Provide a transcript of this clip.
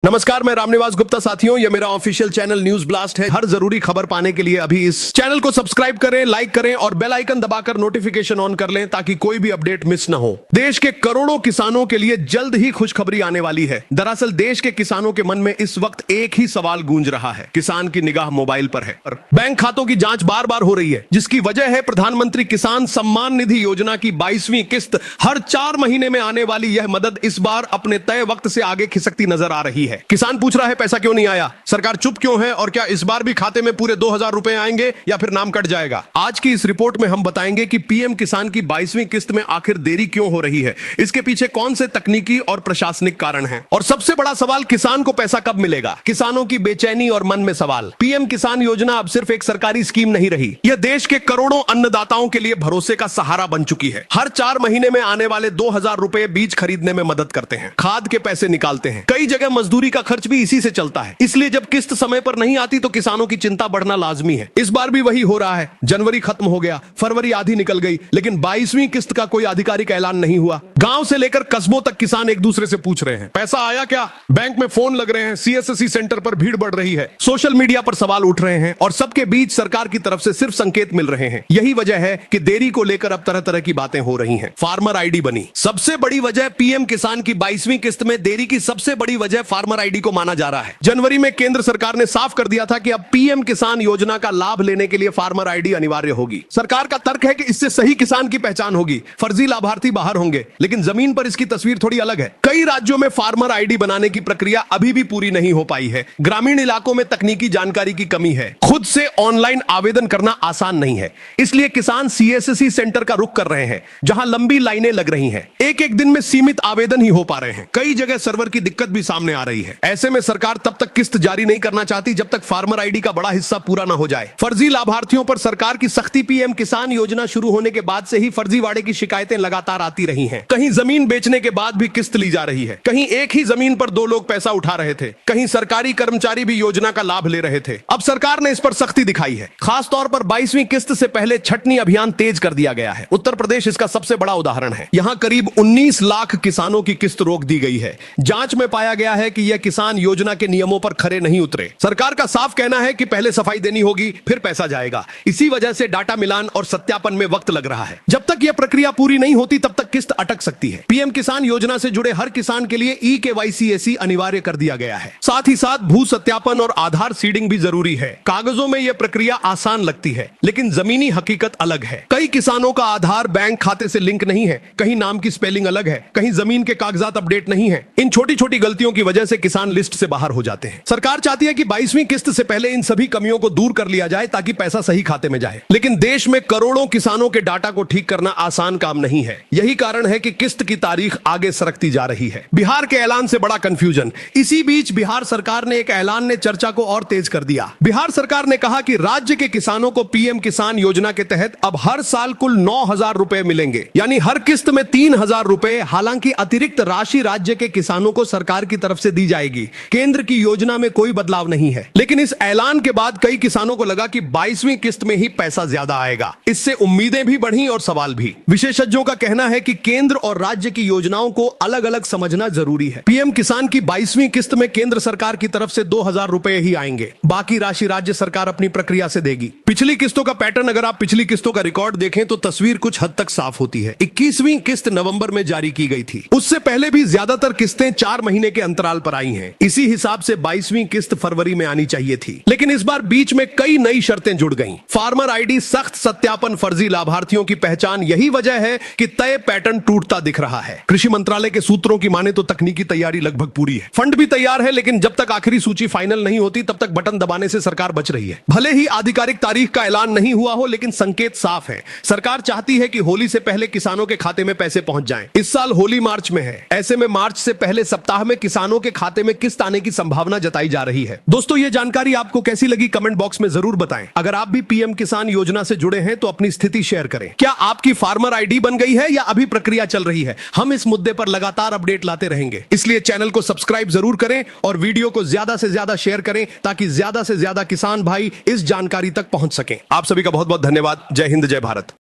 नमस्कार, मैं रामनिवास गुप्ता। साथियों, ये मेरा ऑफिशियल चैनल न्यूज ब्लास्ट है। हर जरूरी खबर पाने के लिए अभी इस चैनल को सब्सक्राइब करें, लाइक करें और बेल आइकन दबाकर नोटिफिकेशन ऑन कर लें ताकि कोई भी अपडेट मिस न हो। देश के करोड़ों किसानों के लिए जल्द ही खुशखबरी आने वाली है। दरअसल देश के किसानों के मन में इस वक्त एक ही सवाल गूंज रहा है। किसान की निगाह मोबाइल पर है। बैंक खातों की जांच बार बार हो रही है, जिसकी वजह है प्रधानमंत्री किसान सम्मान निधि योजना की 22वीं किस्त। हर 4 महीने में आने वाली यह मदद इस बार अपने तय वक्त से आगे खिसकती नजर आ रही है। किसान पूछ रहा है, पैसा क्यों नहीं आया? सरकार चुप क्यों है? और क्या इस बार भी खाते में पूरे 2000 रुपए आएंगे या फिर नाम कट जाएगा? आज की इस रिपोर्ट में हम बताएंगे कि पीएम किसान की 22वीं किस्त में आखिर देरी क्यों हो रही है, इसके पीछे कौन से तकनीकी और प्रशासनिक कारण हैं, और सबसे बड़ा सवाल, किसान को पैसा कब मिलेगा? किसानों की बेचैनी और मन में सवाल। पीएम किसान योजना अब सिर्फ एक सरकारी स्कीम नहीं रही, यह देश के करोड़ों अन्नदाताओं के लिए भरोसे का सहारा बन चुकी है। हर 4 महीने में आने वाले 2000 रुपए बीज खरीदने में मदद करते हैं, खाद के पैसे निकालते हैं, कई जगह मजदूरी का खर्च भी इसी से चलता है। इसलिए जब किस्त समय पर नहीं आती तो किसानों की चिंता बढ़ना लाजमी है। इस बार भी वही हो रहा है। जनवरी खत्म हो गया, फरवरी आधी निकल गई, लेकिन 22वीं किस्त का कोई आधिकारिक ऐलान नहीं हुआ। गांव से लेकर कस्बों तक किसान एक दूसरे से पूछ रहे हैं, पैसा आया क्या? बैंक में फोन लग रहे हैं, सीएससी सेंटर पर भीड़ बढ़ रही है, सोशल मीडिया पर सवाल उठ रहे हैं, और सबके बीच सरकार की तरफ से सिर्फ संकेत मिल रहे हैं। यही वजह है कि देरी को लेकर अब तरह तरह की बातें हो रही हैं। फार्मर आईडी बनी सबसे बड़ी वजह। पीएम किसान की 22वीं किस्त में देरी की सबसे बड़ी वजह फार्मर आईडी को माना जा रहा है। जनवरी में केंद्र सरकार ने साफ कर दिया था कि अब पीएम किसान योजना का लाभ लेने के लिए फार्मर आईडी अनिवार्य होगी। सरकार का तर्क है कि इससे सही किसान की पहचान होगी, फर्जी लाभार्थी बाहर होंगे। लेकिन जमीन पर इसकी तस्वीर थोड़ी अलग है। कई राज्यों में फार्मर आईडी बनाने की प्रक्रिया अभी भी पूरी नहीं हो पाई है। ग्रामीण इलाकों में तकनीकी जानकारी की कमी है, खुद से ऑनलाइन आवेदन करना आसान नहीं है। इसलिए किसान सीएससी सेंटर का रुख कर रहे हैं, जहां लंबी लाइनें लग रही हैं। एक एक दिन में सीमित आवेदन ही हो पा रहे हैं। कई जगह सर्वर की दिक्कत भी सामने आ रही है। ऐसे में सरकार तब तक किस्त जारी नहीं करना चाहती जब तक फार्मर आईडी का बड़ा हिस्सा पूरा ना हो जाए। फर्जी लाभार्थियों पर सरकार की सख्ती। पीएम किसान योजना शुरू होने के बाद से ही फर्जीवाड़े की शिकायतें लगातार आती रही हैं। कहीं जमीन बेचने के बाद भी किस्त ली जा रही है, कहीं एक ही जमीन पर 2 लोग पैसा उठा रहे थे, कहीं सरकारी कर्मचारी भी योजना का लाभ ले रहे थे। अब सरकार ने इस पर सख्ती दिखाई है। खासतौर पर 22वीं किस्त से पहले छटनी अभियान तेज कर दिया गया है। उत्तर प्रदेश इसका सबसे बड़ा उदाहरण है। यहां करीब 19 लाख किसानों की किस्त रोक दी गई है। जांच में पाया गया है कि यह किसान योजना के नियमों पर खरे नहीं उतरे। सरकार का साफ कहना है कि पहले सफाई देनी होगी, फिर पैसा जाएगा। इसी वजह से डाटा मिलान और सत्यापन में वक्त लग रहा है। जब तक यह प्रक्रिया पूरी नहीं होती तब तक किस्त अटक सकती है। पीएम किसान योजना से जुड़े हर किसान के लिए eKYC अनिवार्य कर दिया गया है। साथ ही साथ भू सत्यापन और आधार सीडिंग भी जरूरी है। कागजों में यह प्रक्रिया आसान लगती है, लेकिन जमीनी हकीकत अलग है। कई किसानों का आधार बैंक खाते से लिंक नहीं है, कहीं नाम की स्पेलिंग अलग है, कहीं जमीन के कागजात अपडेट नहीं है। इन छोटी छोटी गलतियों की वजह से किसान लिस्ट से बाहर हो जाते हैं। सरकार चाहती है कि 22वीं किस्त से पहले इन सभी कमियों को दूर कर लिया जाए ताकि पैसा सही खाते में जाए। लेकिन देश में करोड़ों किसानों के डाटा को ठीक करना आसान काम नहीं है। यही कारण है कि किस्त की तारीख आगे सरकती जा रही है। बिहार के ऐलान से बड़ा कंफ्यूजन। इसी बीच बिहार सरकार ने एक ऐलान ने चर्चा को और तेज कर दिया। बिहार सरकार ने कहा कि राज्य के किसानों को पीएम किसान योजना के तहत अब हर साल कुल 9000 रुपए मिलेंगे, यानी हर किस्त में 3000 रुपए। हालांकि अतिरिक्त राशि राज्य के किसानों को सरकार की तरफ से दी जाएगी। केंद्र की योजना में कोई बदलाव नहीं है। लेकिन इस ऐलान के बाद कई किसानों को लगा कि 22वीं किस्त में ही पैसा ज्यादा आएगा। इससे उम्मीदें भी बढ़ी और सवाल भी। विशेषज्ञों का कहना है कि केंद्र और राज्य की योजनाओं को अलग अलग समझना जरूरी है। पीएम किसान की 22वीं किस्त में केंद्र सरकार की तरफ से 2000 रुपए ही आएंगे, बाकी राशि राज्य सरकार अपनी प्रक्रिया से देगी। पिछली किस्तों का पैटर्न, अगर आप पिछली किस्तों का रिकॉर्ड देखें तो तस्वीर कुछ हद तक साफ होती है। 21वीं किस्त नवंबर में जारी की गई थी। उससे पहले भी ज्यादातर किस्तें 4 महीने के अंतराल पर आई हैं। इसी हिसाब से 22वीं किस्त फरवरी में आनी चाहिए थी। लेकिन इस बार बीच में कई नई शर्तें जुड़ गईं। फार्मर आईडी, सख्त सत्यापन, फर्जी लाभार्थियों की पहचान। यही वजह है कि तय पैटर्न टूटता दिख रहा है। कृषि मंत्रालय के सूत्रों की माने तो तकनीकी तैयारी लगभग पूरी है, फंड भी तैयार है, लेकिन जब तक आखिरी सूची फाइनल नहीं होती तब तक बटन दबाने से सरकार बच रही है। भले ही आधिकारिक तारीख का ऐलान नहीं हुआ हो, लेकिन संकेत साफ है। सरकार चाहती है कि होली से पहले किसानों के खाते में पैसे पहुंच जाएं। इस साल होली मार्च में है। ऐसे में मार्च से पहले सप्ताह में किसानों के खाते में किस्त आने की संभावना जताई जा रही है। दोस्तों, ये जानकारी आपको कैसी लगी कमेंट बॉक्स में जरूर बताएं। अगर आप भी पीएम किसान योजना से जुड़े हैं तो अपनी स्थिति शेयर करें। क्या आपकी फार्मर आईडी बन गई है या अभी प्रक्रिया चल रही है? हम इस मुद्दे पर लगातार अपडेट लाते रहेंगे, इसलिए चैनल को सब्सक्राइब जरूर करें और वीडियो को ज्यादा से ज्यादा शेयर करें ताकि ज्यादा से ज्यादा किसान भाई इस जानकारी तक पहुंच सकें। आप सभी का बहुत बहुत धन्यवाद। जय हिंद, जय भारत।